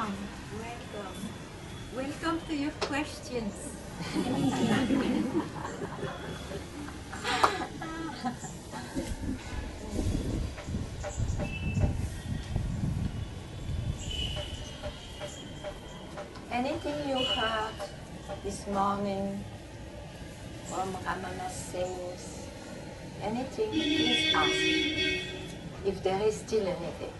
Welcome, welcome. Welcome to your questions. Anything you heard this morning from Ramana's sayings, anything, please ask if there is still anything.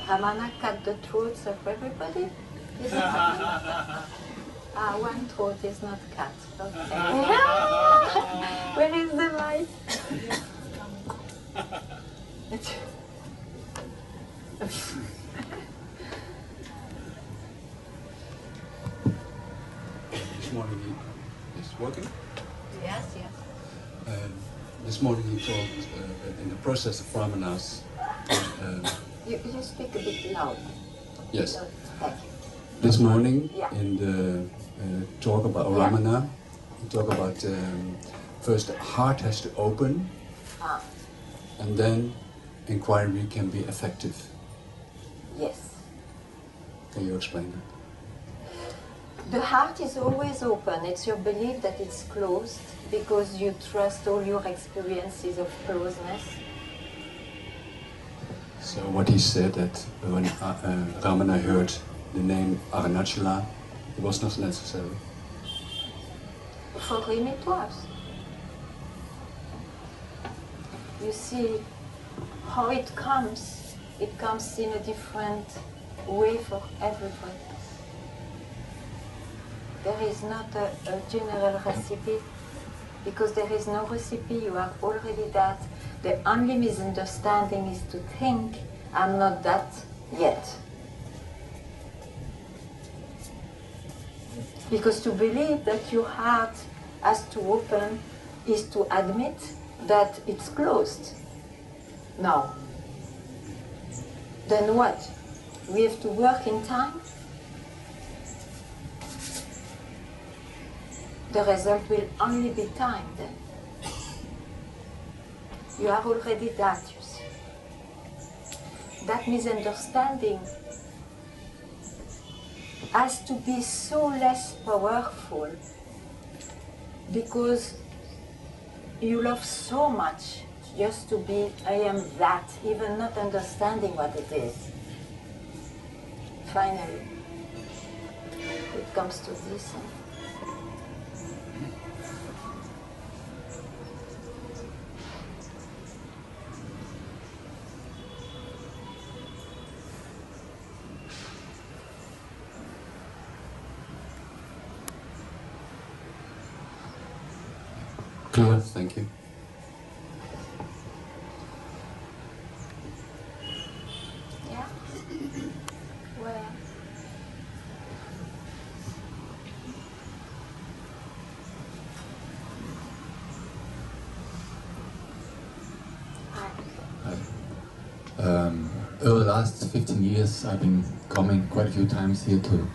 Ramana cut the throats of everybody? Is it one throat is not cut. Okay. Where is the light? This morning is working? Yes, yes. This morning he talked that in the process of Ramanas. You speak a bit loud. Yes. Thank you. This morning, Yeah. in the talk about Ramana, he talked about first the heart has to open, and then inquiry can be effective. Yes. Can you explain that? The heart is always open. It's your belief that it's closed because you trust all your experiences of closeness. So what he said that when Ramana heard the name Arunachala, it was not necessary. For him it was. You see how it comes. It comes in a different way for everybody. There is not a general recipe, because there is no recipe, you are already that. The only misunderstanding is to think, I'm not that yet. Because to believe that your heart has to open is to admit that it's closed. Now, then what? We have to work in time? The result will only be time then. You are already that, you see. That misunderstanding has to be so less powerful because you love so much just to be, I am that, even not understanding what it is. Finally, it comes to this. Clear, thank you. Yeah? Where? Over the last 15 years, I've been coming quite a few times here to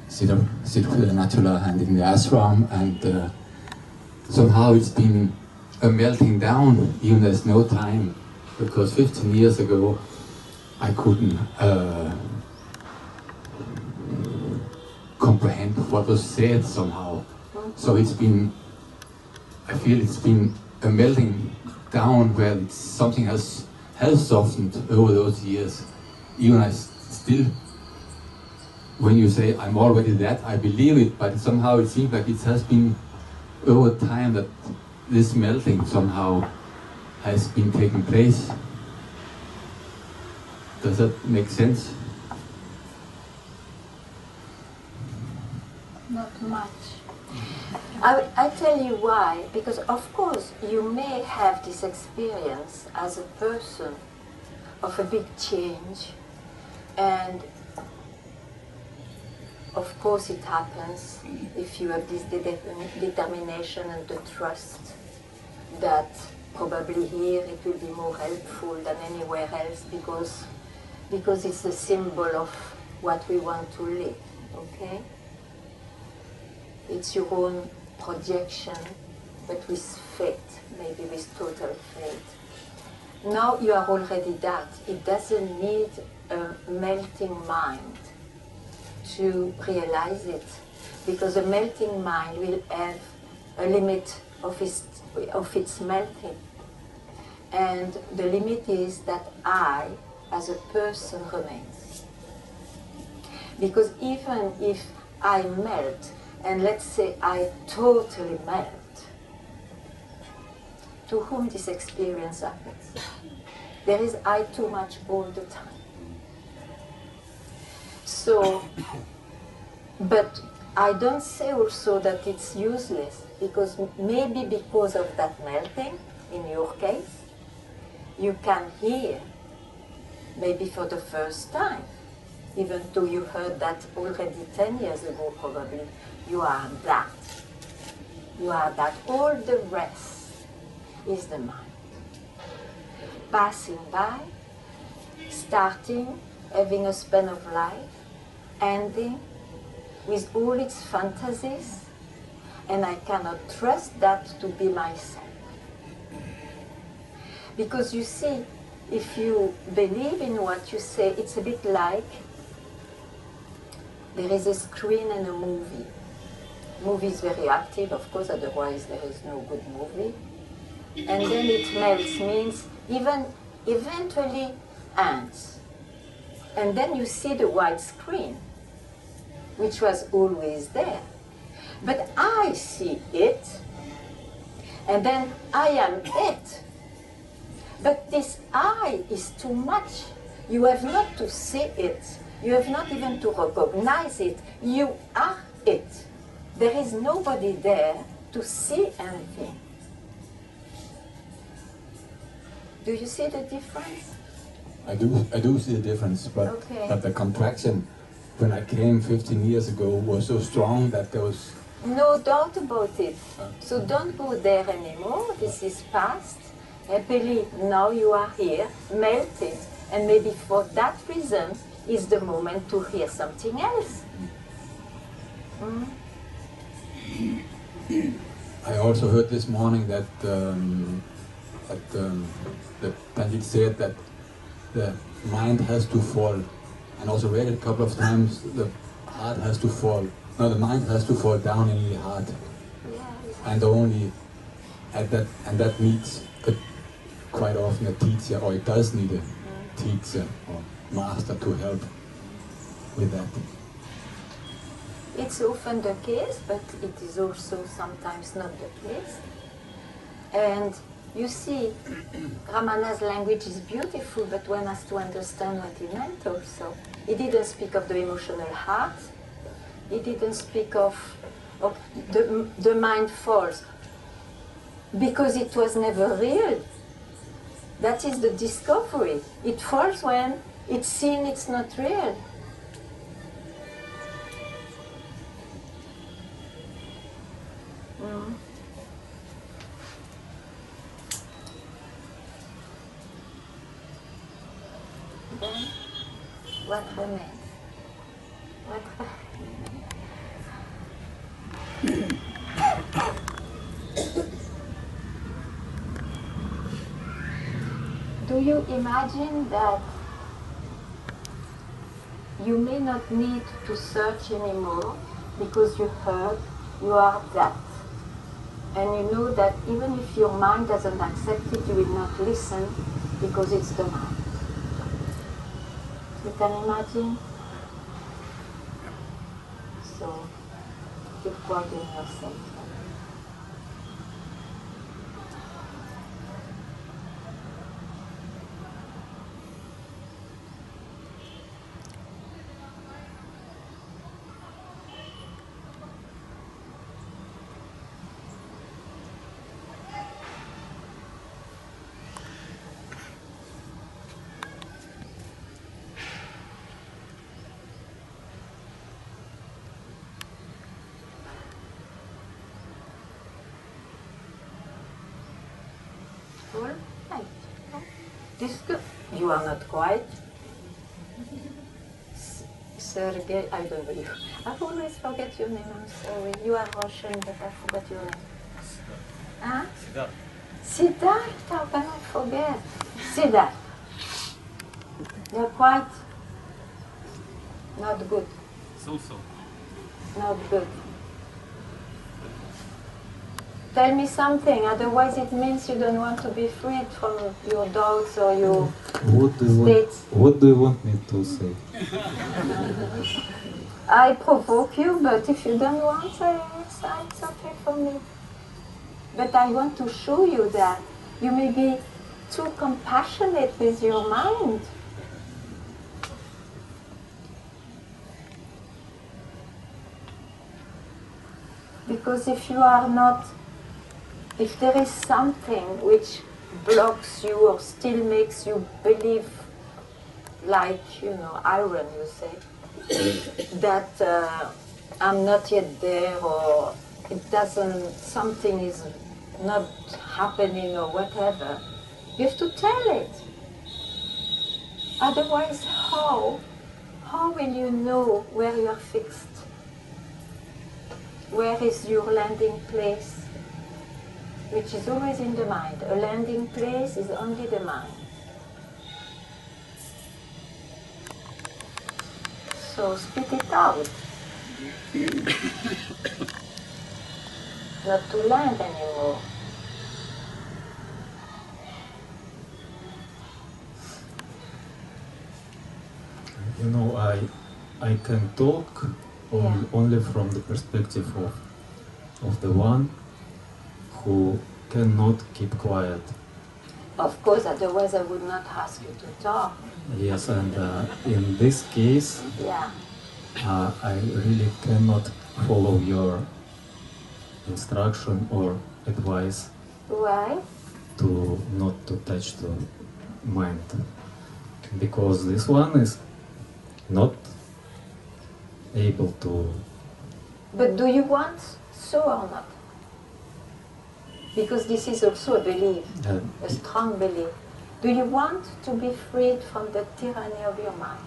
sit with Natula and in the ashram, and somehow it's been a melting down, even there's no time, because 15 years ago I couldn't comprehend what was said somehow. So it's been, I feel it's been a melting down where something has softened over those years. Even I still, when you say I'm already that, I believe it, but somehow it seems like it has been over time that this melting somehow has been taking place. Does that make sense? Not much. I tell you why, because of course you may have this experience as a person of a big change, and of course it happens if you have this determination and the trust that probably here it will be more helpful than anywhere else because it's the symbol of what we want to live, okay? It's your own projection, but with faith, maybe with total faith. Now you are already that. It doesn't need a melting mind to realize it, because a melting mind will have a limit of its melting. And the limit is that I, as a person, remains. Because even if I melt, and let's say I totally melt, to whom this experience happens? There is I too much all the time. So, but I don't say also that it's useless, because maybe because of that melting, in your case, you can hear, maybe for the first time, even though you heard that already 10 years ago probably, you are that. You are that. All the rest is the mind. Passing by, starting, having a span of life, ending with all its fantasies, and I cannot trust that to be myself. Because you see, if you believe in what you say, it's a bit like there is a screen and a movie. Movie is very active, of course, otherwise there is no good movie. And then it melts, means even eventually ends. And then you see the white screen, which was always there. But I see it, and then I am it. But this I is too much. You have not to see it. You have not even to recognize it. You are it. There is nobody there to see anything. Do you see the difference? I do see the difference, but, okay. But the contraction when I came 15 years ago was so strong that there was... No doubt about it. So don't go there anymore. This is past. Happily, now you are here, melted, and maybe for that reason is the moment to hear something else. Mm. I also heard this morning that the Pandit said that the mind has to fall, and also read it a couple of times, the heart has to fall. No, the mind has to fall down in the heart, and only at that, and that needs quite often a teacher, or it does need a teacher or master to help with that. It's often the case, but it is also sometimes not the case. And you see, Ramana's language is beautiful, but one has to understand what he meant also. He didn't speak of the emotional heart. He didn't speak of the mind falls, because it was never real. That is the discovery. It falls when it's seen it's not real. Mm. Then, what remains? What Do you imagine that you may not need to search anymore because you heard you are that? And you know that even if your mind doesn't accept it, you will not listen because it's the mind. You can imagine? So, keep quieting yourself. This is good. You are not quiet. Sergey, I don't know you. I always forget your name, I'm sorry. You are Russian, but I forgot your name. Huh? Siddharth, how can I forget? Siddharth. You're quite not good. So-so. Not good. Tell me something, otherwise it means you don't want to be freed from your doubts or your states. What do you want me to say? I provoke you, but if you don't want, it's okay for me. But I want to show you that you may be too compassionate with your mind. Because if you are not, if there is something which blocks you or still makes you believe, like, iron, you say, that I'm not yet there, or it doesn't, something is not happening or whatever, you have to tell it. Otherwise, how will you know where you are fixed? Where is your landing place? Which is always in the mind. A landing place is only the mind. So spit it out. Not to land anymore. I can talk only from the perspective of the one who cannot keep quiet. Of course, otherwise I would not ask you to talk. Yes, and in this case, I really cannot follow your instruction or advice. Why? To not to touch the mind, because this one is not able to. But do you want so or not? Because this is also a belief, a strong belief. Do you want to be freed from the tyranny of your mind?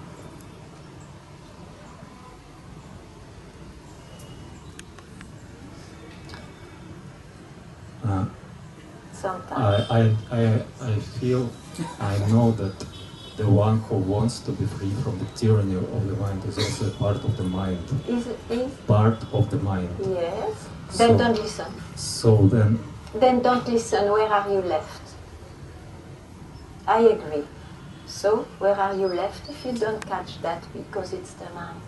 Sometimes. I feel, I know that the one who wants to be free from the tyranny of the mind is also a part of the mind. Is part of the mind. Yes. Then don't listen. So then. Then don't listen. Where are you left? I agree. So where are you left if you don't catch that, because it's the mind?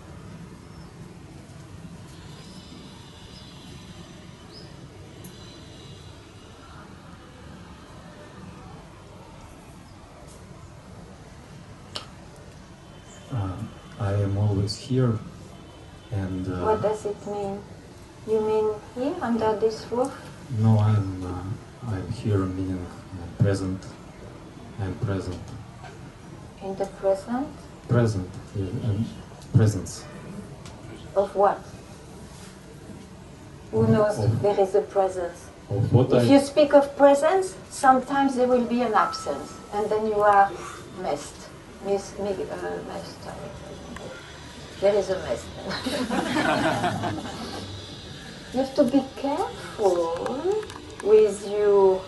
I am always here, and... what does it mean? You mean here, under this roof? No, I'm here, meaning present. I'm present. In the present? Present, and presence. Of what? Who knows if there is a presence? Of what if you speak of presence, sometimes there will be an absence, and then you are messed. There is a mess. You have to be careful with your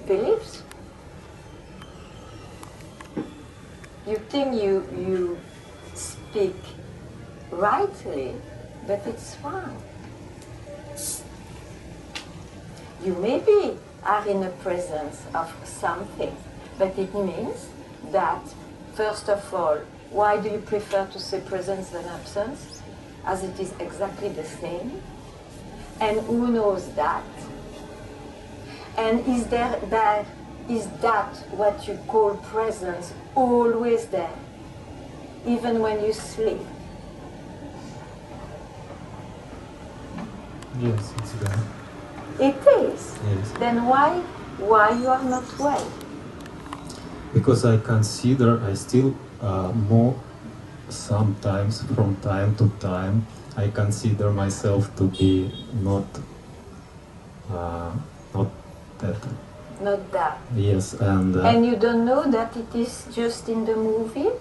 beliefs. You think you speak rightly, but it's wrong. You maybe are in the presence of something, but it means that, first of all, why do you prefer to say presence than absence? As it is exactly the same. And who knows that? And is that what you call presence always there, even when you sleep? Yes, it's there. It is? Yes. Then why you are not well? Because I consider, I still more, sometimes from time to time, I consider myself to be not that Not that. Yes, And you don't know that it is just in the movie?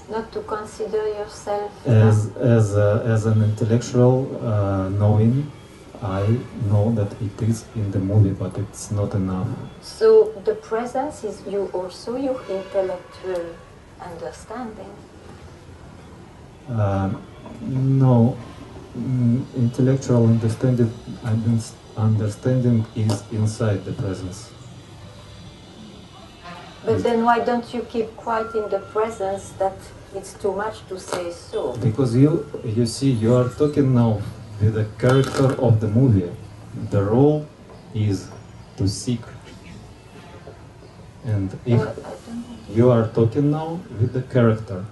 Not to consider yourself as an intellectual knowing, I know that it is in the movie, but it's not enough. So the presence is you also your intellectual understanding? No, intellectual understanding is inside the presence. But then why don't you keep quiet in the presence that it's too much to say so? Because you see, you are talking now with the character of the movie. The role is to seek. And if you are talking now with the character.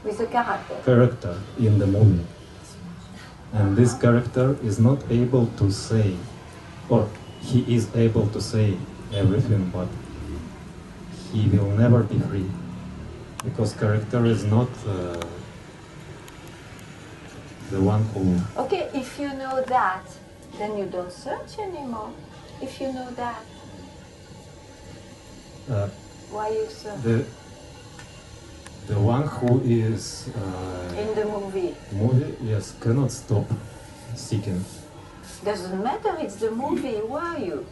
With the character. Character in the movie. And this character is not able to say, or he is able to say everything, but he will never be free, because character is not the one who... Okay, if you know that, then you don't search anymore. If you know that, why you search? The one who is... in the movie, yes, cannot stop seeking. doesn't matter, it's the movie, who are you?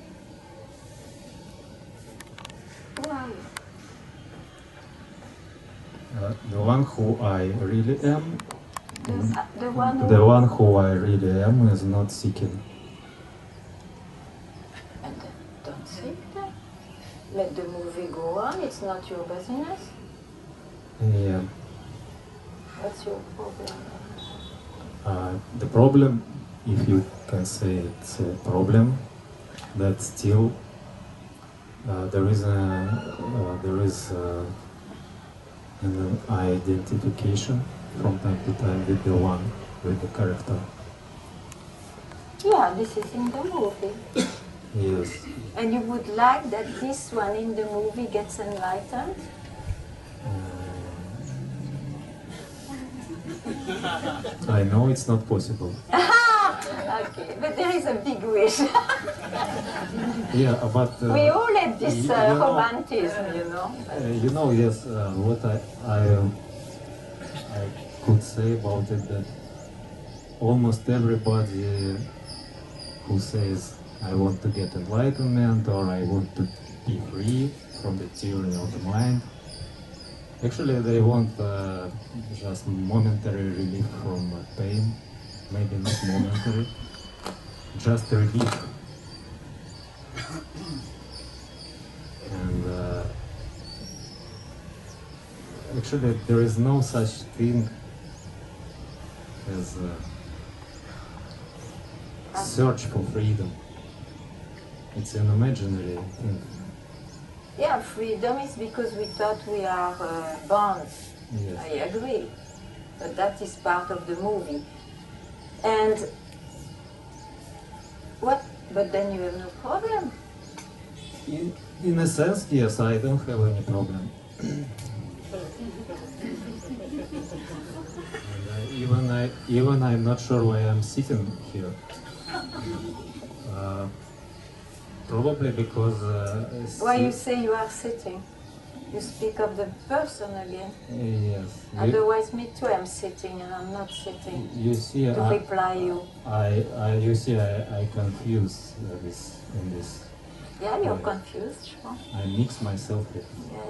Who are you? The one who I really am, The one who... the one who I really am is not seeking. And then don't seek that. Let the movie go on, it's not your business. Yeah. What's your problem? The problem, if you can say it's a problem, that still there is an identification from time to time with the one, with the character. Yeah, this is in the movie. Yes. And you would like that this one in the movie gets enlightened? I know it's not possible. Okay, but there is a big wish. Yeah, but we all have this you know, romanticism, you know. You know, yes. What I could say about it, that almost everybody who says I want to get enlightenment or I want to be free from the tyranny of the mind, actually they want just momentary relief from pain, maybe not momentary, just relief. And actually there is no such thing as search for freedom. It's an imaginary thing. Yeah, freedom is because we thought we are bound. Yes. I agree. But that is part of the movie. And what? But then you have no problem. In a sense, yes, I don't have any problem. And even I'm not sure why I'm sitting here. Probably because... Why you say you are sitting? You speak of the person again. Yes. Otherwise, me too, I'm sitting and I'm not sitting. You see, to reply you. You see, I confuse this in this. Yeah, you're confused, sure. I mix myself with. Yeah.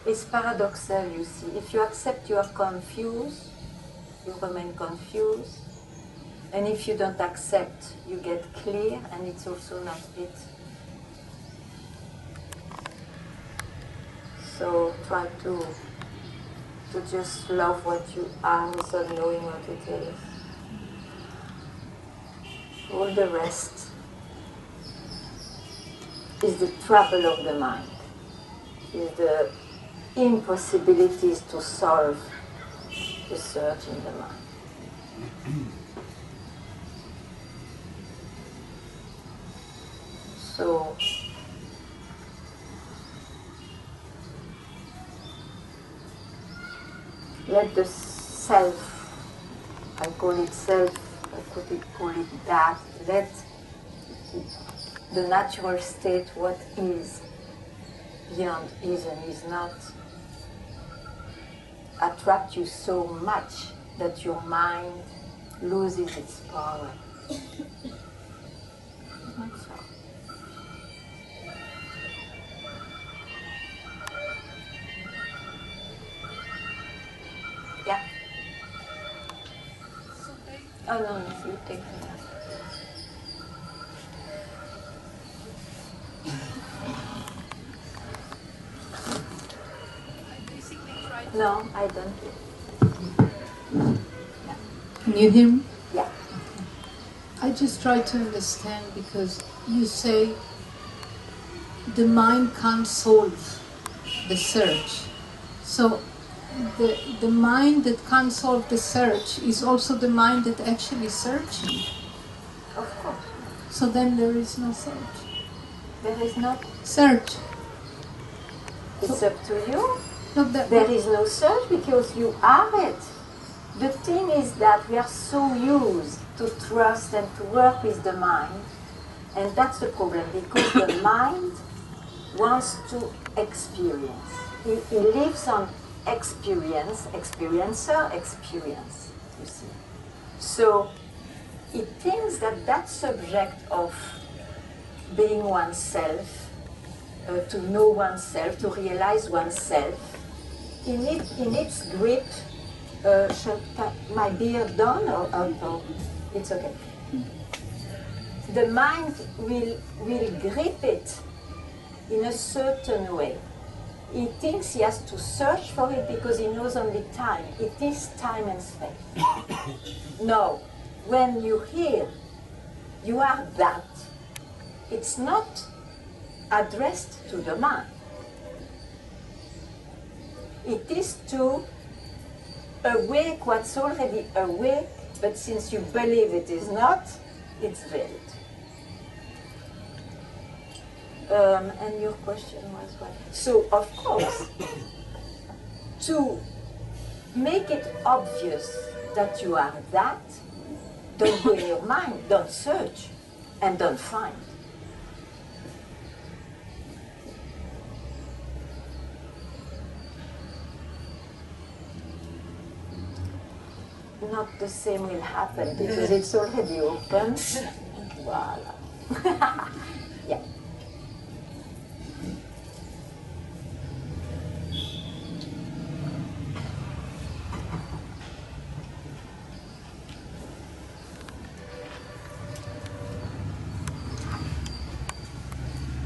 It's paradoxal, you see. If you accept you are confused, you remain confused. And if you don't accept, you get clear, and it's also not it. So try to just love what you are without knowing what it is. All the rest is the trouble of the mind, is the impossibilities to solve the search in the mind. So let the self, I call it self, I could call it that, let the natural state, what is, beyond is and is not, attract you so much that your mind loses its power. That's all. Yeah. Oh no, no, you take it. No, I don't. Can you hear me? Yeah. I just try to understand because you say the mind can't solve the search. So the mind that can't solve the search is also the mind that actually is searching. Of course. So then there is no search. There is no. Search. It's So- up to you. No, There is no search because you are it. The thing is that we are so used to trust and to work with the mind, and that's the problem because the mind wants to experience. He lives on experience, experiencer, experience, you see. So it thinks that that subject of being oneself, to know oneself, to realize oneself, in its grip, my beard done or up? Or it's okay. The mind will grip it in a certain way. He thinks he has to search for it because he knows only time. It is time and space. No, when you hear, you are that. It's not addressed to the mind. It is to awake what's already awake, but since you believe it is not, it's veiled. And your question was what? So, of course, to make it obvious that you are that, don't go in your mind, don't search, and don't find. Not the same will happen because it's already open. Voila. Yeah.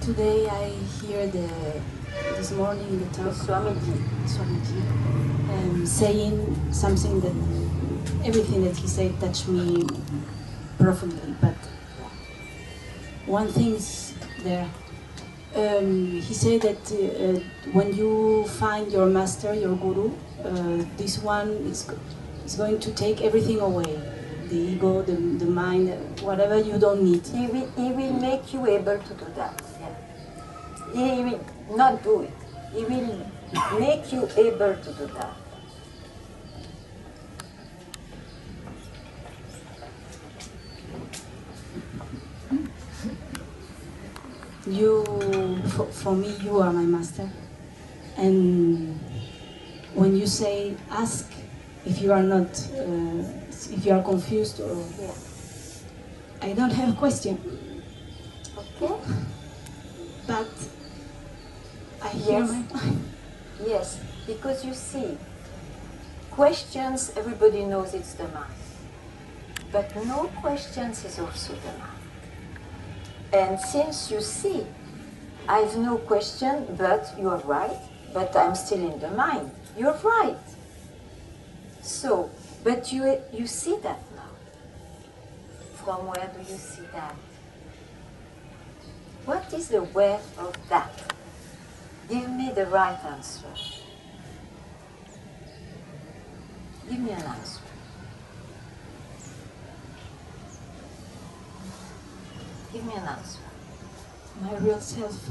Today I hear this morning in the talk Swamiji. Swamiji saying something that everything that he said touched me profoundly. But one thing is there. He said that when you find your master, your guru, this one is going to take everything away. The ego, the mind, whatever you don't need. He will make you able to do that. Yeah. He will not do it. He will make you able to do that. For me, you are my master. And when you say ask if you are not, if you are confused or, Yeah. I don't have a question, Okay? but I hear Yes. Yes, because you see, questions, everybody knows it's the mind. But no questions is also the mind. And since you see, I have no question, but you are right, but I'm still in the mind. You're right. So, but you see that now. From where do you see that? What is the where of that? Give me the right answer. Give me an answer. Give me an answer. my real self.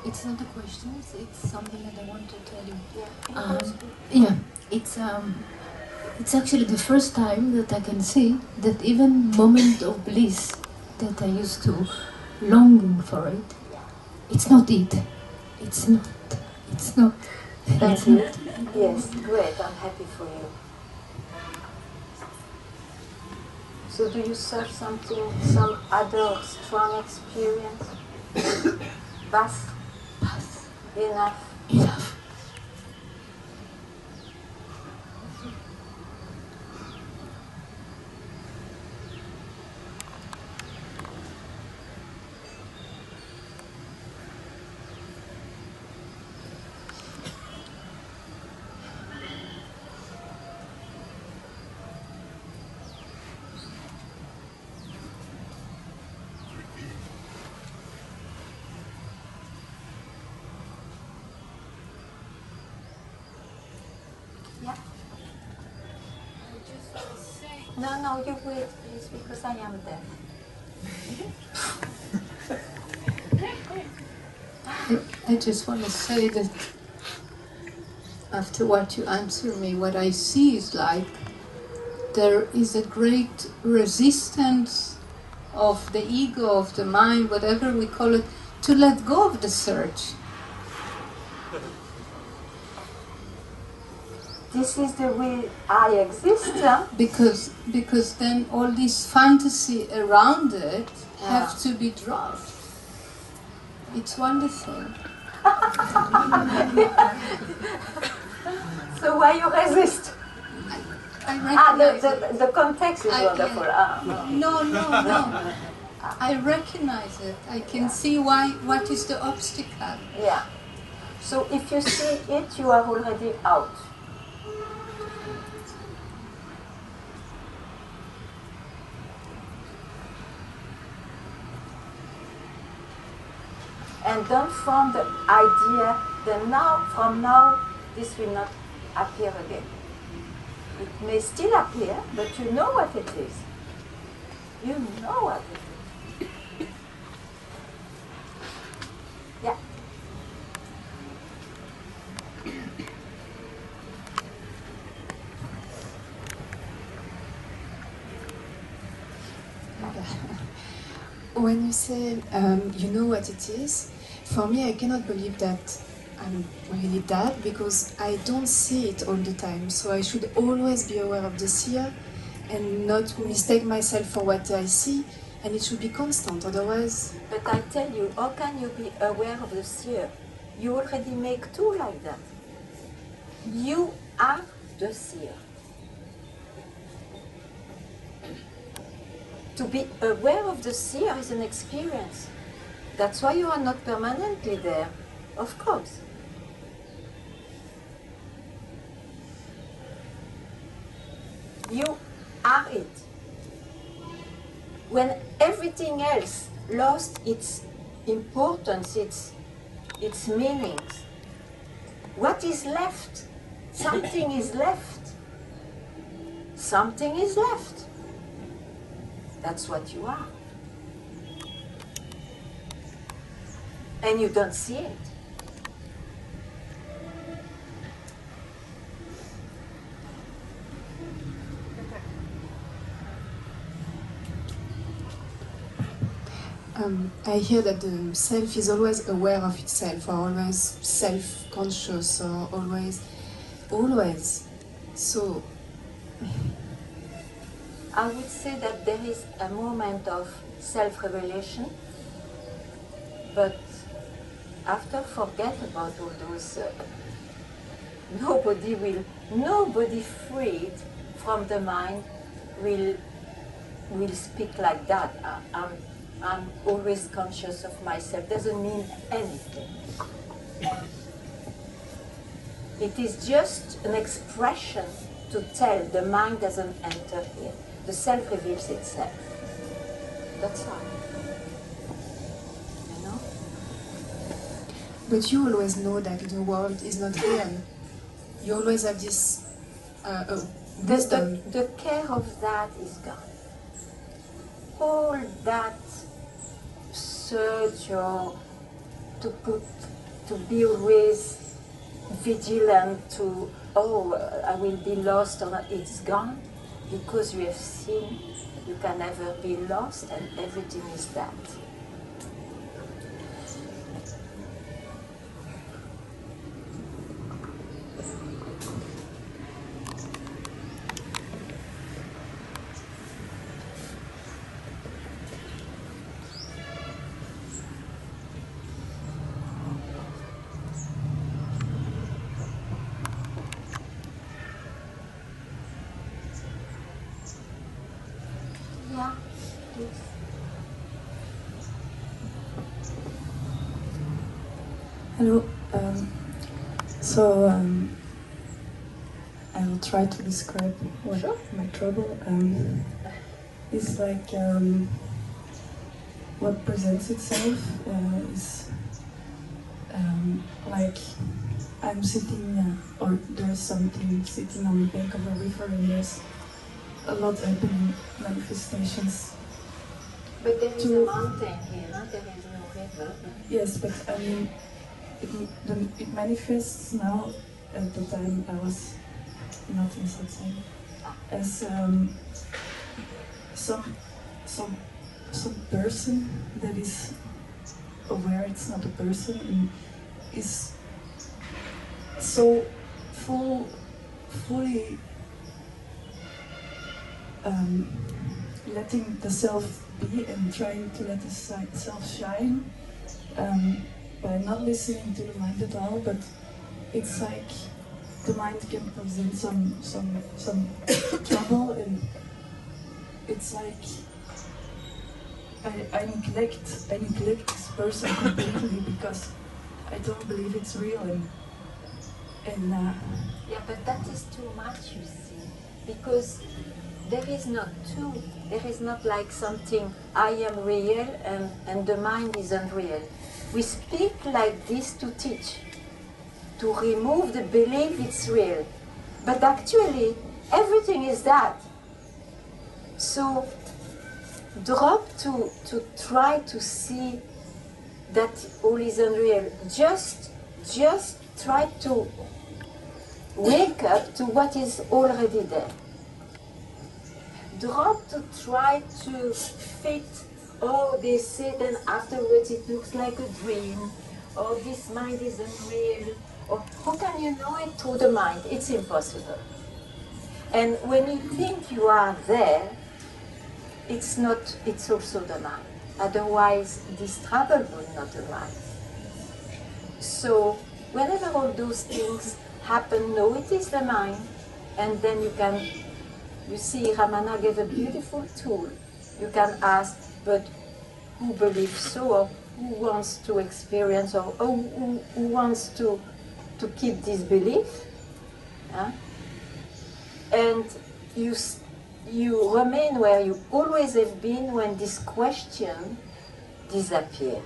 It's not a question, it's something that I want to tell you. Yeah. It's actually the first time that I can see that even moment of bliss that I used to longing for it, it's not it. It's not. Thank you. Yes, great. I'm happy for you. So do you serve something, some other strong experience? Bas? Enough. Enough. No, you wait, please, because I am deaf. I just want to say that after what you answer me, what I see is like there is a great resistance of the ego, of the mind, whatever we call it, to let go of the search. This is the way I exist. Because then all this fantasy around it have to be dropped. It's wonderful. So why you resist? I recognize the context is wonderful. No. I recognize it. I can see what is the obstacle. Yeah. So if you see it, you are already out. And don't form the idea that from now, this will not appear again. It may still appear, but you know what it is. You know what it is. Yeah. When you say you know what it is, for me I cannot believe that I'm really that, because I don't see it all the time. So I should always be aware of the seer and not mistake myself for what I see, and it should be constant, otherwise... But I tell you, how can you be aware of the seer? You already make two like that. You are the seer. To be aware of the seer is an experience. That's why you are not permanently there, of course. You are it. When everything else lost its importance, its meanings, what is left? Something is left. Something is left. That's what you are. And you don't see it. I hear that the self is always aware of itself, or always self-conscious, or always. So... I would say that there is a moment of self-revelation, but after forget about all those, nobody freed from the mind will speak like that. I'm always conscious of myself. Doesn't mean anything. It is just an expression to tell the mind doesn't enter here. The self reveals itself. That's all. You know? But you always know that the world is not real. You always have this wisdom. The care of that is gone. All that search or to be always vigilant to, oh, I will be lost or not, it's gone because you have seen you can never be lost and everything is that. Yeah, please. Hello. I will try to describe what my trouble is like. What presents itself is like I'm sitting, or there's something sitting on the bank of a river, and there's a lot happening, manifestations. But there is a mountain here, no? There is no river. Yes, but I mean, it manifests now. At the time I was not in Satsang, as some person that is aware it's not a person and is so fully letting the self be and trying to let the self shine by not listening to the mind at all. But it's like the mind can present some trouble, and it's like I neglect this person completely because I don't believe it's real, and yeah, but that is too much, you see, because there is not two. There is not like something I am real and the mind is unreal. We speak like this to teach, to remove the belief it's real, but actually everything is that. So drop to try to see that all is unreal. Just try to wake up to what is already there. Drop to try to fit, oh, they say then afterwards it looks like a dream, or this mind is unreal, or how can you know it through the mind? It's impossible. And when you think you are there, it's not, it's also the mind. Otherwise, this trouble would not arise. So, whenever all those things happen, no, it is the mind, and then you can, you see, Ramana gave a beautiful tool. You can ask, but who believes so, or who wants to experience, or who wants to keep this belief? Huh? And you remain where you always have been when this question disappears.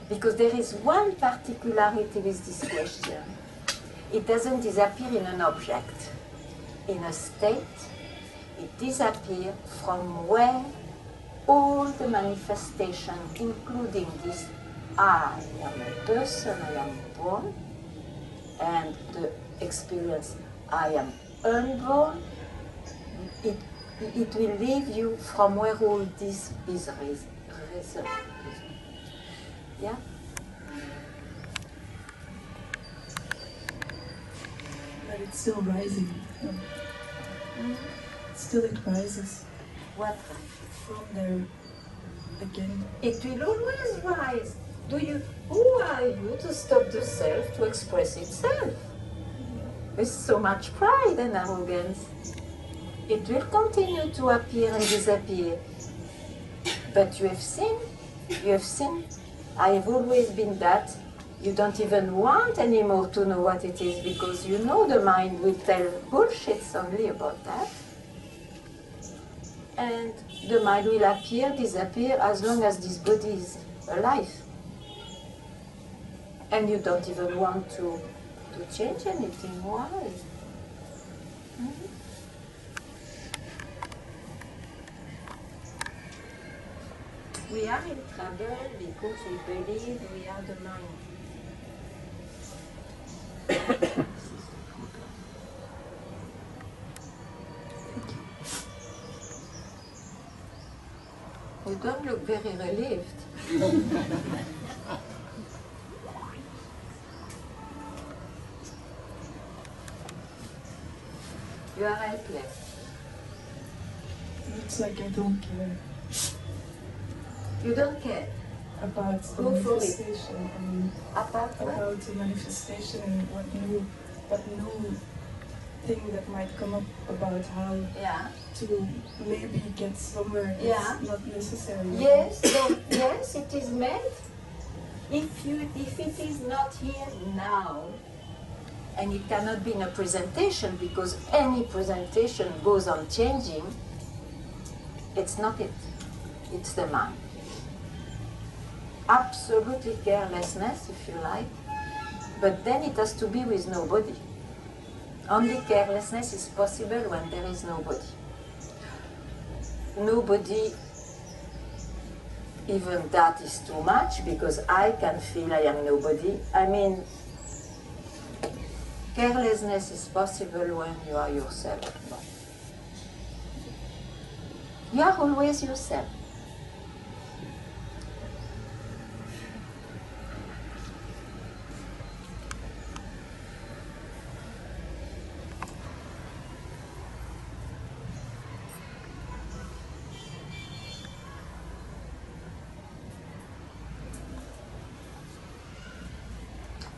Because there is one particularity with this question. It doesn't disappear in an object, in a state. It disappears from where all the manifestation, including this I am a person, I am born, and the experience I am unborn, it will leave you from where all this is resolved. Yeah? but it's still rising. Still it rises. What? From there again. It will always rise. Who are you to stop the self to express itself? With so much pride and arrogance. It will continue to appear and disappear. But you have seen, I have always been that. you don't even want anymore to know what it is, because you know the mind will tell bullshits only about that. And the mind will appear, disappear, as long as this body is alive. And you don't even want to change anything. Why? We are in trouble because we believe we are the mind. You don't look very relieved. You are helpless. It's like I don't care You don't care about the Go for it. manifestation and about what? about the manifestation and what new thing that might come up about how Yeah. to maybe get somewhere. Yeah. It's not necessary. Yes, so, yes, it is meant. If it is not here now, and it cannot be in a presentation, because any presentation goes on changing, it's not it. It's the mind. Absolutely carelessness, if you like, but then it has to be with nobody. Only carelessness is possible when there is nobody. Nobody, even that is too much, because I can feel I am nobody. I mean, carelessness is possible when you are yourself. You are always yourself.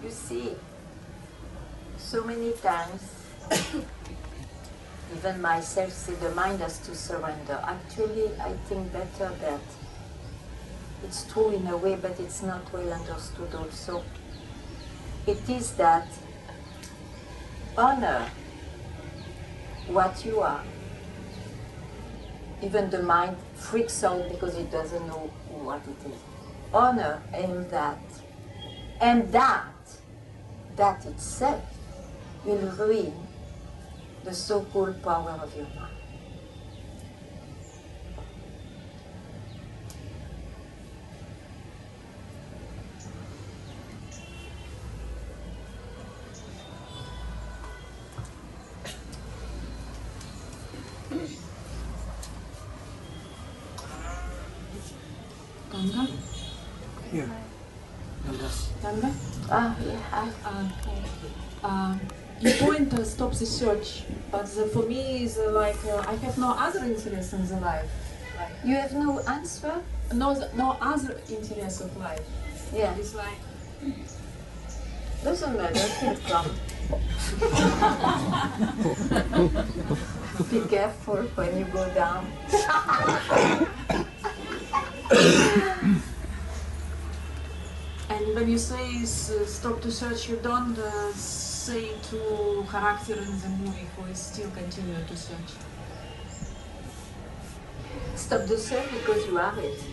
You see, so many times, even myself say the mind has to surrender. Actually, I think better that it's true in a way, but it's not well understood also. It is that honor what you are. Even the mind freaks out because it doesn't know what it is. Honor and that itself will ruin the so-called power of your mind. Ganga? Yeah. Ganga? Yeah. You point stop the search, but for me is like I have no other interest in the life. Like, You have no answer? no other interest of life. Yeah. It's like Doesn't matter, it will come. Be careful when you go down. and when you say stop to search, you don't say to character in the movie who is still continue to search. Stop the search because you are it.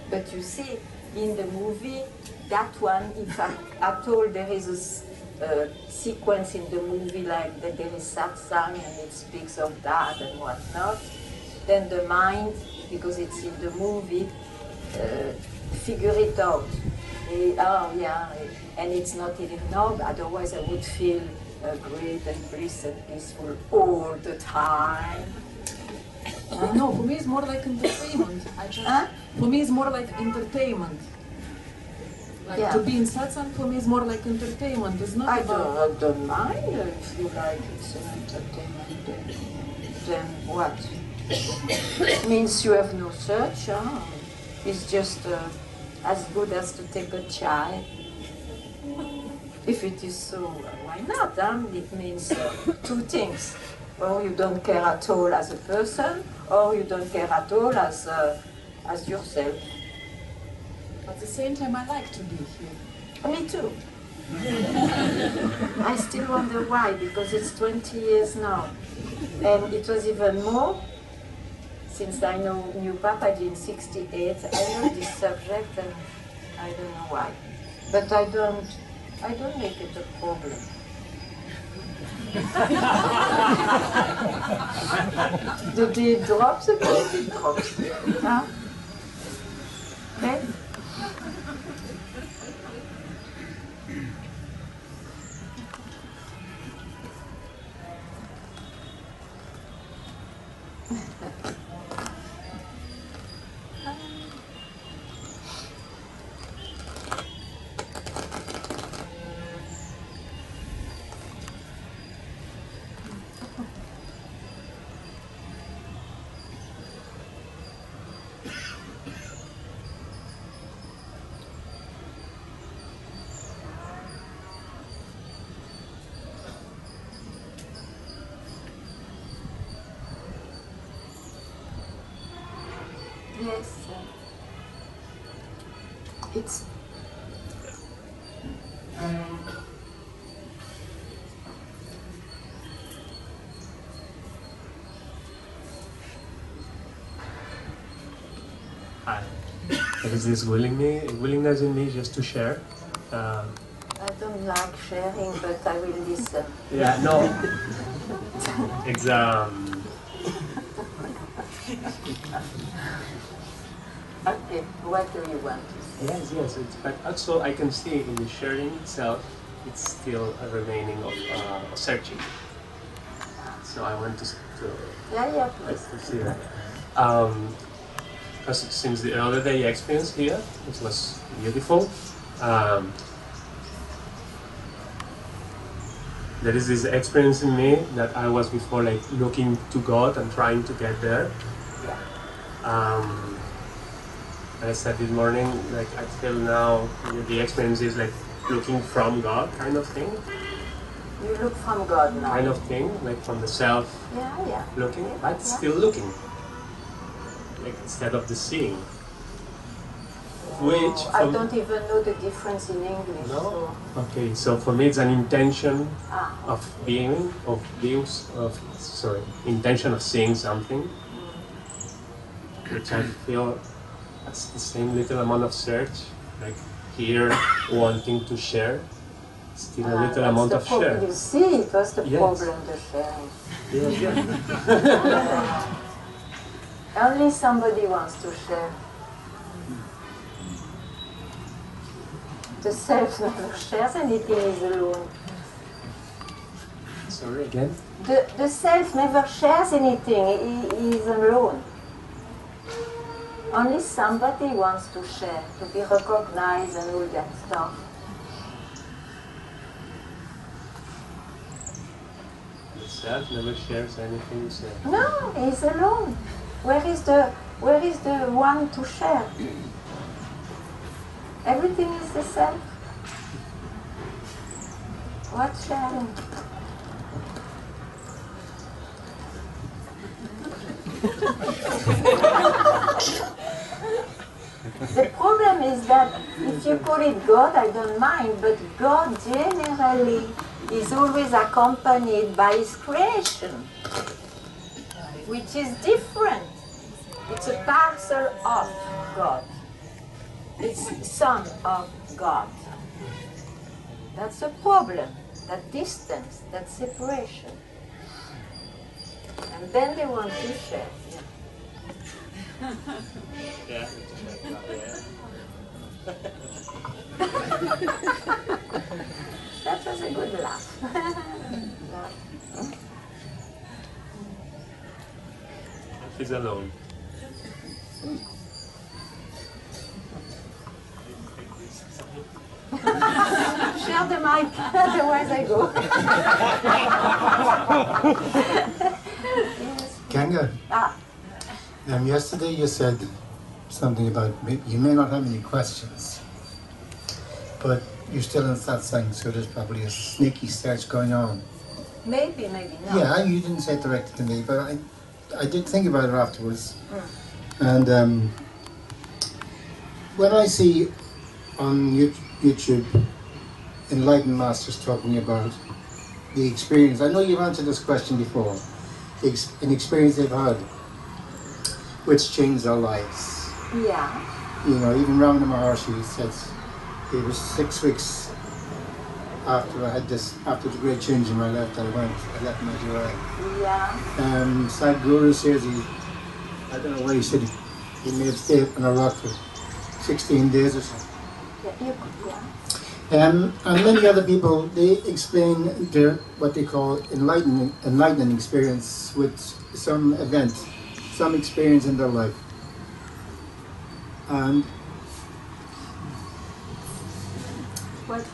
But you see, in the movie, that one, if at all there is a sequence in the movie like that there is satsang and it speaks of that and whatnot, then the mind, because it's in the movie, figure it out. Oh yeah, and it's not even no, otherwise I would feel great and bliss and peaceful all the time. No, for me it's more like entertainment. For me it's more like entertainment. Like Yeah. to be in satsang for me is more like entertainment. It's not I about. don't mind if you like it's an entertainment. Then what? Means you have no search. Huh? It's just as good as to take a chai. If it is so, why not? Huh? It means two things. Or you don't care at all as a person, or you don't care at all as yourself. At the same time, I like to be here. Me too. I still wonder why, because it's 20 years now. And it was even more since I knew Papaji in 68. I know this subject and I don't know why. But I don't make it a problem. The day it drops, the day it drops. Huh? Okay? Yes, it's Hi. There is this willingness in me just to share. I don't like sharing, but I will listen. Yeah, no. It's Okay, what do you want to say? yes. But also I can see in the sharing itself, it's still a remaining of searching. So I want to Yeah, please. to see that. Because since the earlier day experience here, it was beautiful. There is this experience in me that I was before, like looking to God and trying to get there. I said this morning, like I feel now the experience is like looking from God kind of thing. You look from God now. Kind of thing, like from the self looking, but still looking. Like instead of the seeing. Which I don't even know the difference in English. No? So. Okay, so for me it's an intention of intention of seeing something. Which I feel that's the same little amount of search, like here wanting to share, still a little amount of share. You see, it was the problem, the sharing. Yeah. Only somebody wants to share. The self never shares anything, is alone. Sorry, again? The self never shares anything, he is alone. Only somebody wants to share, to be recognized and all that stuff. The self never shares anything you say. No, he's alone. Where is the one to share? Everything is the self. What sharing? The problem is that if you call it God, I don't mind, but God generally is always accompanied by His creation, which is different. It's a parcel of God. It's Son of God. That's a problem, that distance, that separation. And then they want to share. Yeah. That was a good laugh. He's alone. Share the mic, otherwise I go. Yes. Ganga, yesterday you said something about you may not have any questions, but you're still in satsang, so there's probably a sneaky search going on. Maybe not. Yeah, you didn't say it directly to me, but I did think about it afterwards. And when I see on YouTube enlightened masters talking about the experience, I know you've answered this question before, an experience they've had which changed their lives. Yeah. You know, even Ramana Maharshi says it was 6 weeks after I had this, after the great change in my life, that I left Madurai. Yeah. Sadhguru says I don't know why he said he may have stayed on a rock for 16 days or so. Yeah. And many other people, they explain their what they call enlightening experience with some event, some experience in their life. And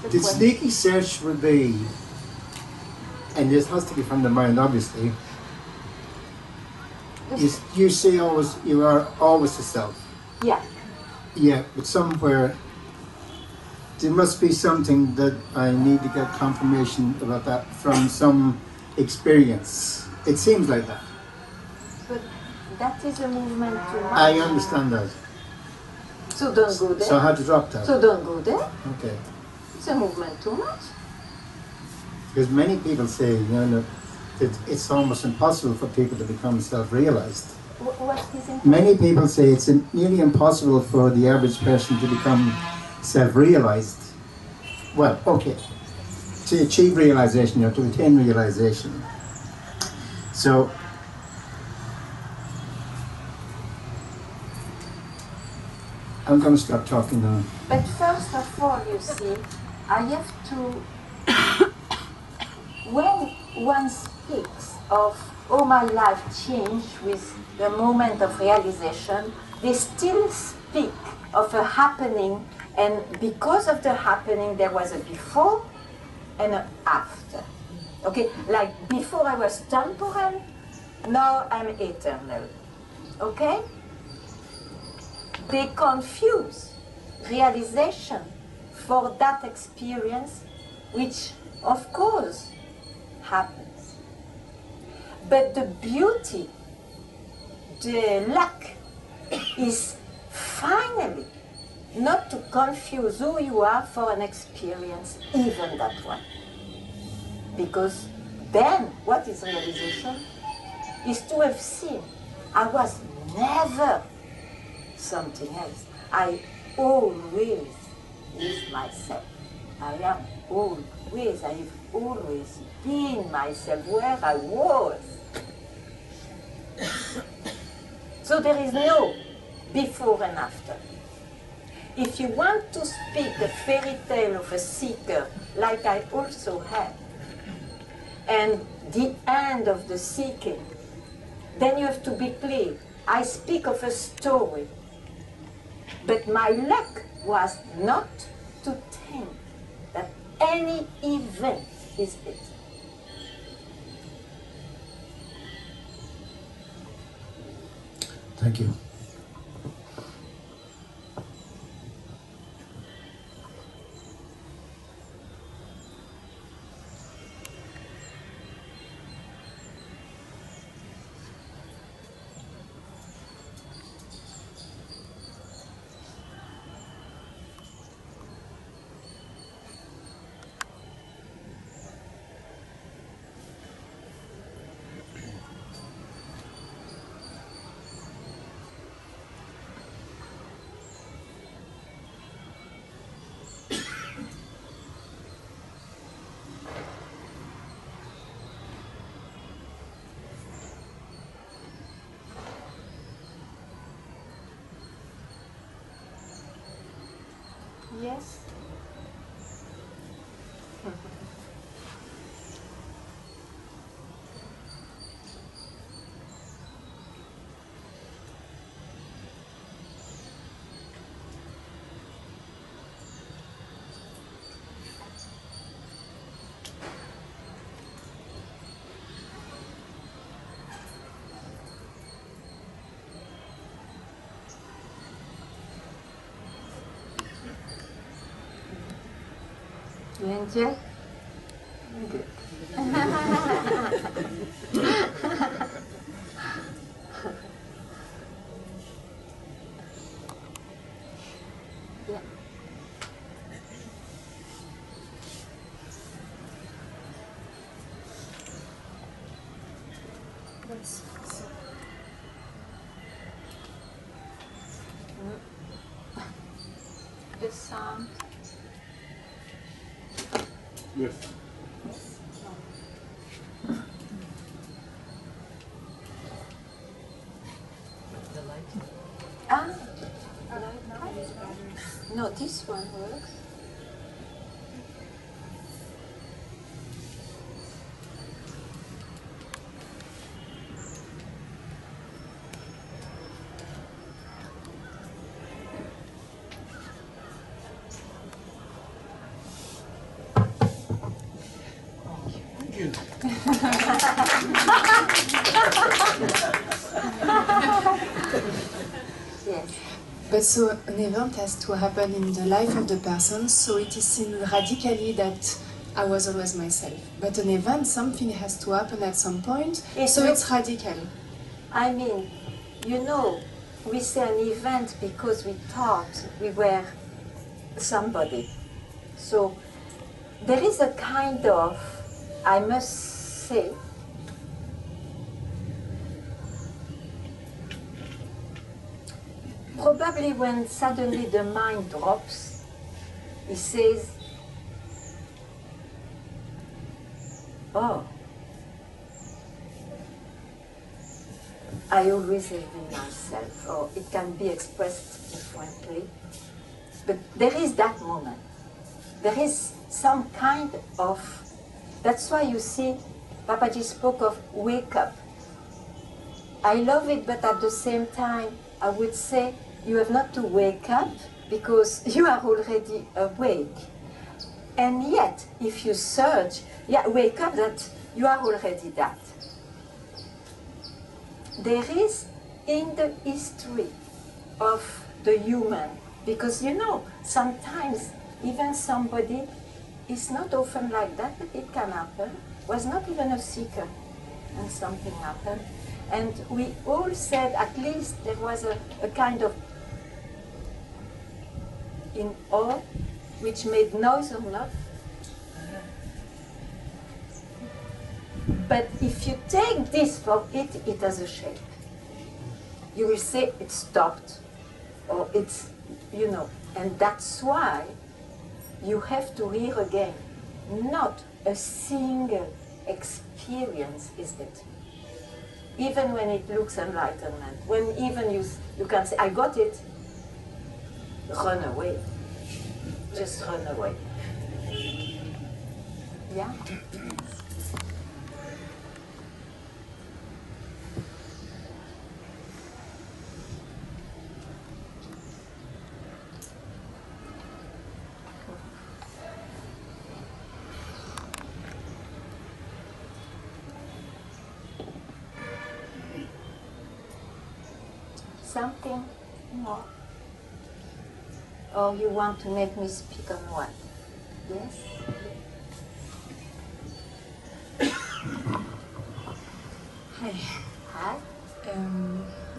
the sneaky search would be, and this has to be from the mind obviously, is you say always, you are always the self. Yeah. Yeah, but somewhere there must be something that I need to get confirmation about that from some experience. It seems like that. But that is a movement too much. I understand that. So don't go there. So I had to drop that. So don't go there. Okay. It's a movement too much. Because many people say, you know, that it's almost impossible for people to become self-realized. What is impossible? Many people say it's nearly impossible for the average person to become self-realized. Well, okay, to achieve realization or to attain realization. So, I'm going to stop talking now. But first of all, you see, I have to, when one speaks of how my life changed with the moment of realization, they still speak of a happening, and because of the happening there was a before and an after. Okay, like before I was temporal, now I'm eternal. Okay? They confuse realization for that experience, which of course happens. But the beauty, the luck, is finally not to confuse who you are for an experience, even that one. Because then, what is realization? Is to have seen I was never something else. I always is myself. I am always, I have always been myself where I was. So there is no before and after. If you want to speak the fairy tale of a seeker, like I also have, and the end of the seeking, then you have to be clear. I speak of a story, but my luck was not to think that any event is it. Thank you. Yes? You enjoy? Good. Yes. So. The sound. Yes. Ah, no, this one works. Yes. But so an event has to happen in the life of the person, so it is seen radically that I was always myself. But an event, something has to happen at some point, so it's radical. I mean, you know, we say an event because we thought we were somebody. So there is a kind of, I must say, probably when suddenly the mind drops, he says, oh, I always have been myself, or it can be expressed differently. But there is that moment. There is some kind of, that's why you see, Papaji spoke of wake up. I love it, but at the same time, I would say you have not to wake up because you are already awake. And yet, if you search, yeah, wake up that you are already that. There is in the history of the human, because you know, sometimes even somebody is not often like that, but it can happen, was not even a seeker, and something happened. And we all said at least there was a kind of in awe, which made noise or not. But if you take this for it, it has a shape. You will say it stopped, or it's, you know, and that's why you have to hear again. Not a single experience is it. Even when it looks enlightenment, when even you can say, I got it, run away. Just run away. Yeah? Something more? Or you want to make me speak on what? Yes? Hi. Hi?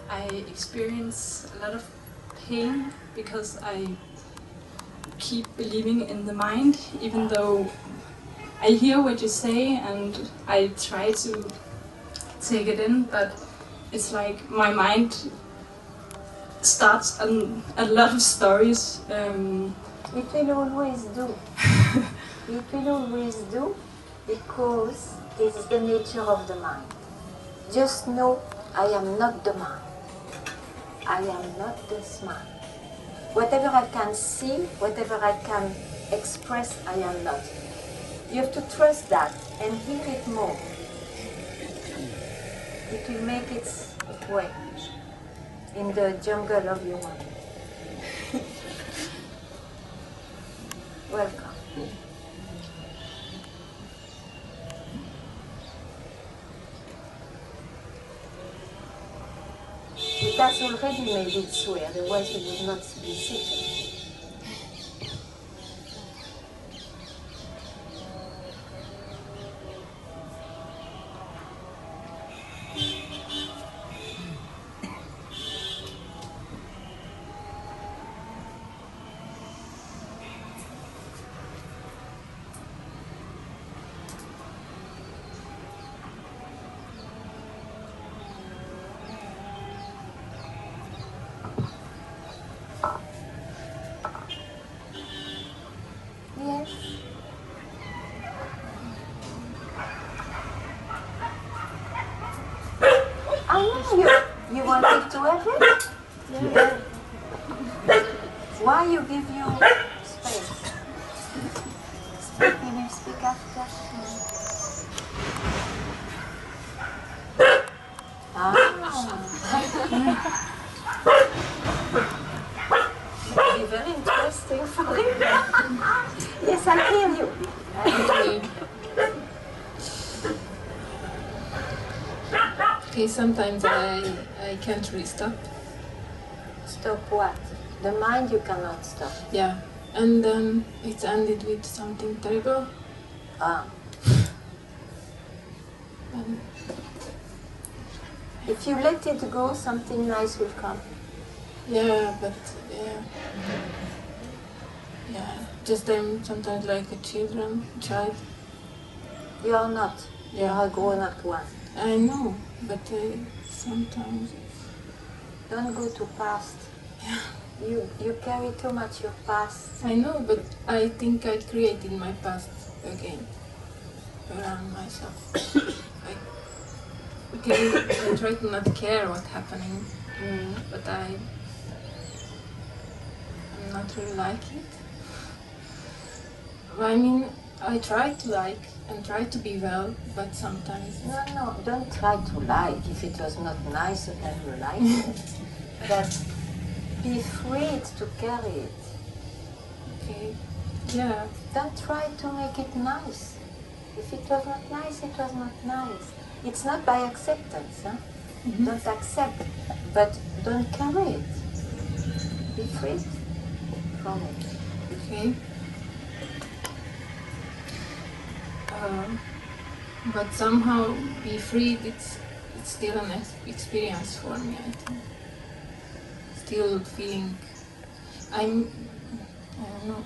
I experience a lot of pain because I keep believing in the mind, even though I hear what you say and I try to take it in, but it's like my mind starts a lot of stories. It will always do. It will always do because it's the nature of the mind. Just know I am not the mind. I am not this mind. Whatever I can see, whatever I can express, I am not. You have to trust that and hear it more. It will make its way in the jungle of your mind. Welcome. It has already made its way, otherwise it would not be sitting. wanted to have it? Yeah. Why you give you space? Speak, maybe speak after. It'll be very interesting for him. Yes, I hear you. Okay, sometimes I can't really stop. Stop what? The mind you cannot stop. Yeah, and then it's ended with something terrible. And if you let it go, something nice will come. yeah, but just I'm sometimes like a child. You are not. You are a grown-up one. I know, but sometimes. Don't go to past. Yeah. You carry too much your past. I know, but I think I created my past again around myself. I try to not care what's happening, but I'm not really like it. I mean, I try to like and try to be well, but sometimes... No, don't try to like. If it was not nice, then you like it. But be free to carry it. Okay. Yeah. Don't try to make it nice. If it was not nice, it was not nice. It's not by acceptance. Huh? Don't accept, but don't carry it. Be free from it. Okay. But somehow be freed, it's still an experience for me, I think. Still feeling, I don't know,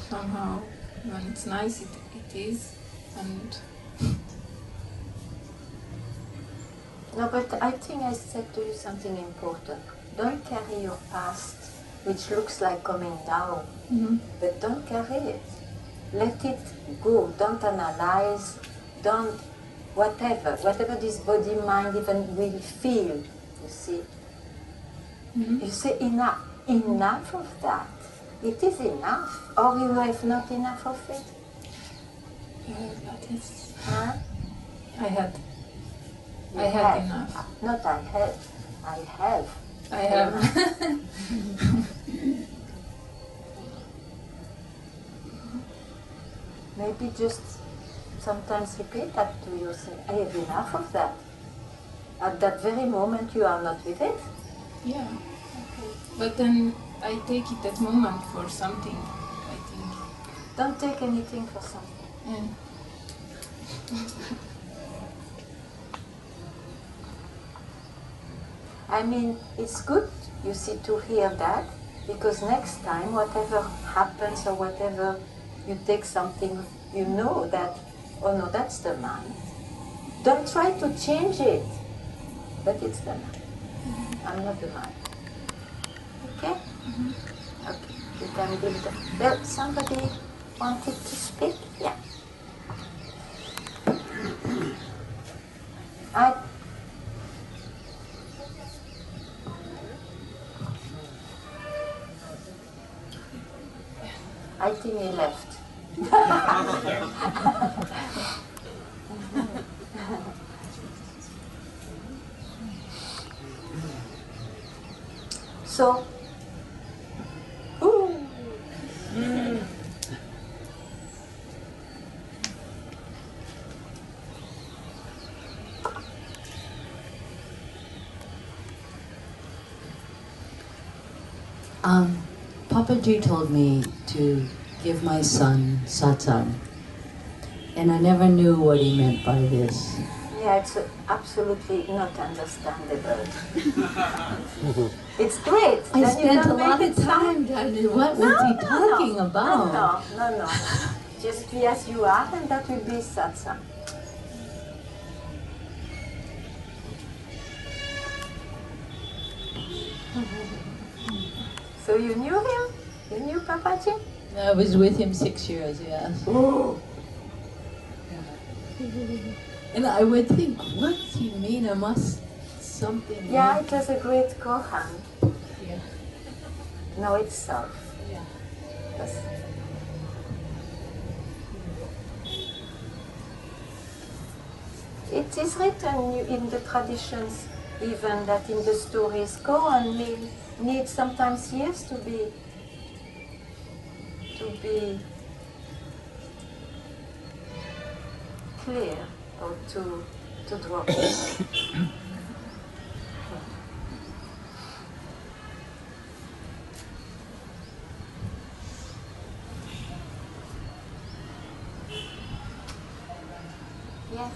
somehow when it's nice, it is, and... No, but I think I said to you something important. Don't carry your past, which looks like coming down, but don't carry it. Let it go. Don't analyze. Don't whatever this body, mind even will feel. You see. You say enough of that. It is enough, or you have not enough of it. That is... Huh? I had enough. Not I had. I have. I have. Maybe just sometimes repeat that to yourself. I have enough of that. At that very moment you are not with it. Yeah. Okay. But then I take it that moment for something, I think. Don't take anything for something. Yeah. I mean, it's good, you see, to hear that, because next time, whatever happens or whatever, you take something, you know that, oh no, that's the mind. Don't try to change it, but it's the mind. I'm not the mind. Okay? Okay, you can give the... Well, somebody wanted to speak? Yeah. I think he left. So, Papaji told me to give my son satsang, and I never knew what he meant by this. yeah, it's absolutely not understandable. It's great. I Then spent you a lot of time, what was he talking about? No. Just be as you are, and that will be satsang. So you knew him? You knew Papaji? I was with him 6 years, yes. Oh. And I would think, what's he mean? I must something. Yeah, it was a great kohan. Yeah. No, it's self. Yeah. Yes. It is written in the traditions, even that in the stories, kohan need sometimes years to be clear or to drop it. Yes.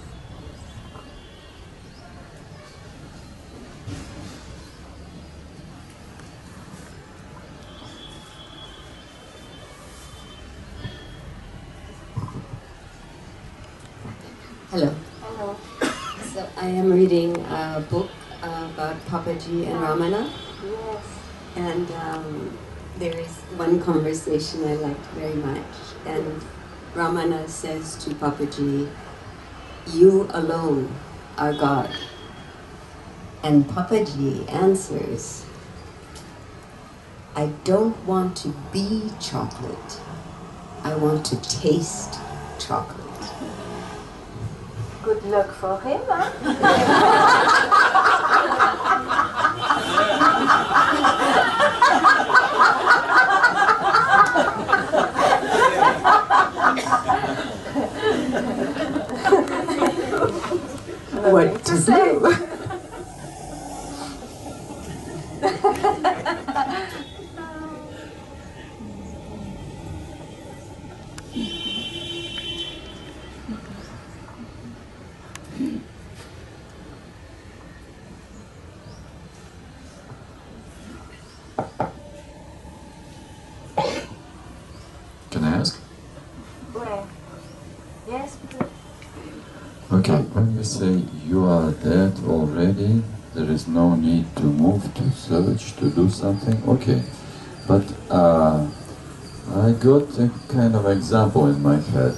Hello. Hello. So I am reading a book about Papaji and Ramana. Yes. And there is one conversation I liked very much. And Ramana says to Papaji, "You alone are God." And Papaji answers, "I don't want to be chocolate. I want to taste chocolate." Good luck for him, huh? What to do? Can I ask? Where? Yes, please. Okay, when you say you are dead already, there is no need to move, to search, to do something, okay. But I got a kind of example in my head.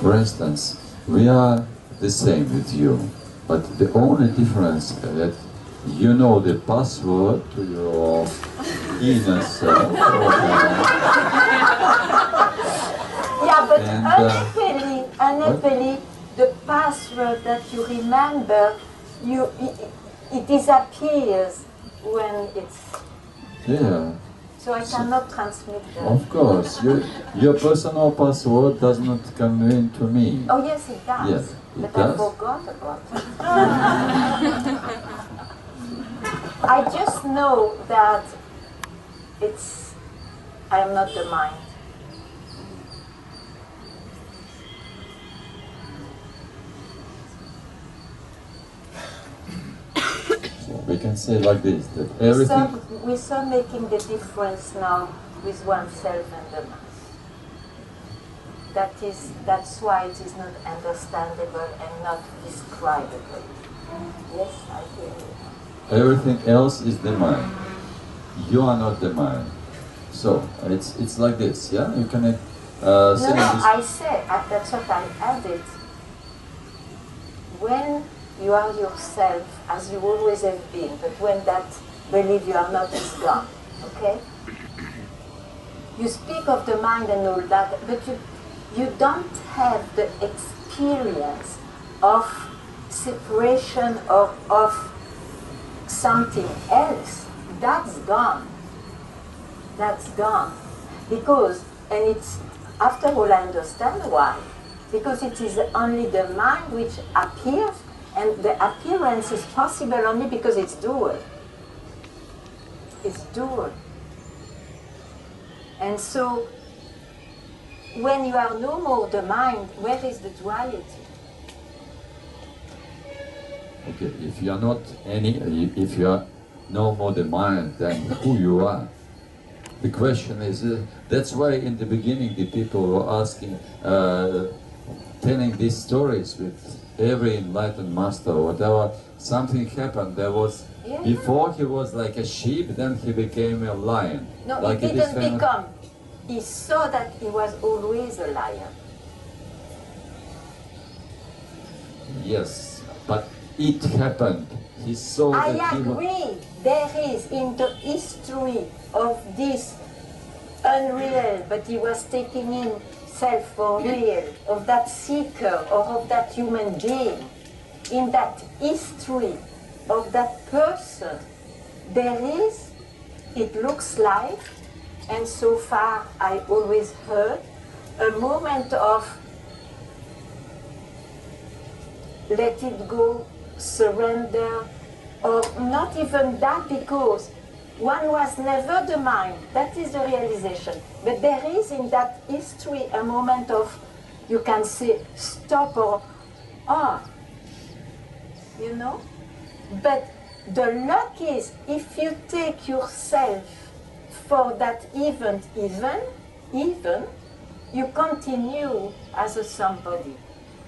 For instance, we are the same with you, but the only difference is that you know the password to your inner self. Yeah, but And, unhappily, the password that you remember, it disappears when it's. Yeah. So I cannot transmit that. Of course, your personal password does not come in to me. Oh yes, it does. Yes, but it does. I forgot about it. I just know that I am not the mind. We can say like this, that everything... We start making the difference now with oneself and the mass. That's why it is not understandable and not describable. Yes, I hear you. Everything else is the mind. You are not the mind. So, it's like this, yeah? You can say no, this. I say, that's what I added. When you are yourself as you always have been, but when that belief you are not is gone, okay? You speak of the mind and all that, but you don't have the experience of separation or of something else. That's gone. That's gone. Because, and it's, after all I understand why. Because it is only the mind which appears, and the appearance is possible only because it's dual. It's dual. And so, when you are no more the mind, where is the duality? Okay, if you are not if you are no more the mind, then who you are? The question is, that's why in the beginning the people were asking, telling these stories with every enlightened master or whatever, something happened. There was, before he was like a sheep, then he became a lion. No, like he didn't become. He saw that he was always a lion. Yes, but it happened. He saw that I agree. There is in the history of this unreal, but he was taking himself for real, of that seeker or of that human being. In that history of that person, there is, it looks like, and so far I always heard, a moment of let it go, surrender, or not even that, because one was never the mind, that is the realization. But there is in that history a moment of, you can say, stop or, you know? But the luck is, if you take yourself for that event, even, you continue as a somebody.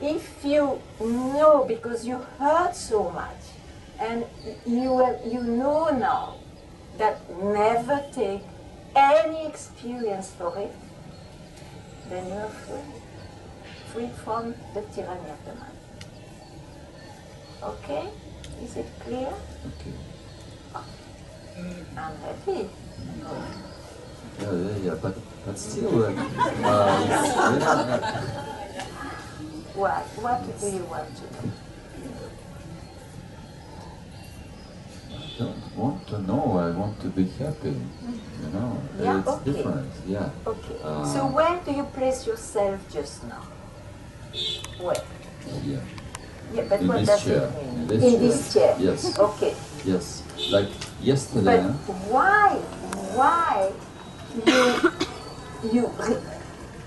If you know, because you heard so much, and you know now that never take any experience for it, then you're free from the tyranny of the mind. Okay? Is it clear? Okay. I'm happy. Yeah, but still, What do you want to know? I don't want to know, I want to be happy, you know, Yeah, it's okay. different, yeah. Okay, so where do you place yourself just now? Where? Here. Yeah, but in what this does chair. it mean? In this chair? Yes. Okay. Yes, like yesterday. But why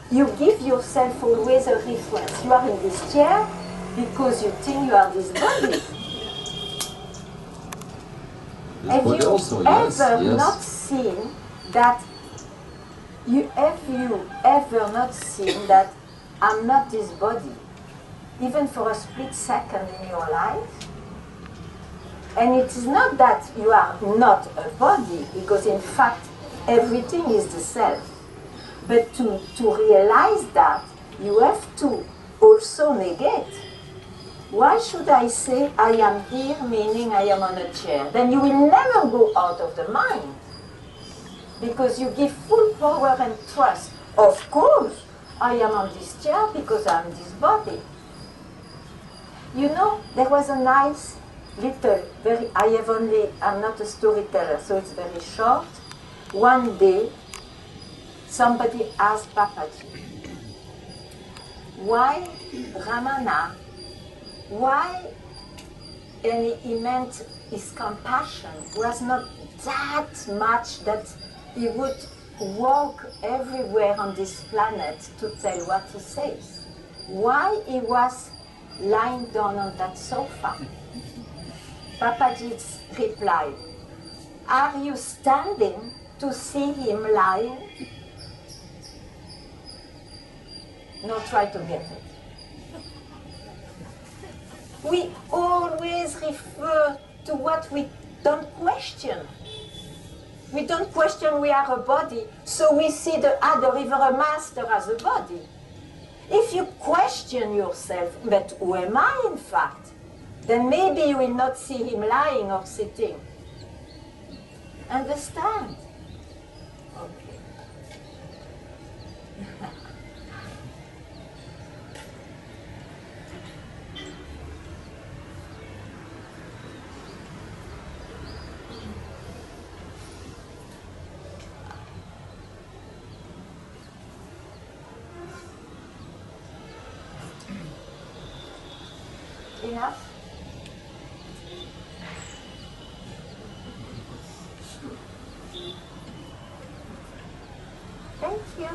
you give yourself always a reference? You are in this chair because you think you are this body. Have you also, ever yes. not seen that? Have you ever not seen that I'm not this body, even for a split second in your life? And it is not that you are not a body, because in fact everything is the self. But to realize that, you have to also negate. Why should I say I am here, meaning I am on a chair? Then you will never go out of the mind. Because you give full power and trust. Of course, I am on this chair because I am this body. You know, there was a nice little, I'm not a storyteller, so it's very short. One day, somebody asked Papaji, why Ramana, why, and he meant his compassion was not that much that he would walk everywhere on this planet to tell what he says. Why he was lying down on that sofa? Papaji replied, are you standing to see him lying? No, try to get it. We always refer to what we don't question. We don't question we are a body, so we see the other, even a master, as a body. If you question yourself, but who am I in fact? Then maybe you will not see him lying or sitting. Understand? Okay. Enough? Thank you.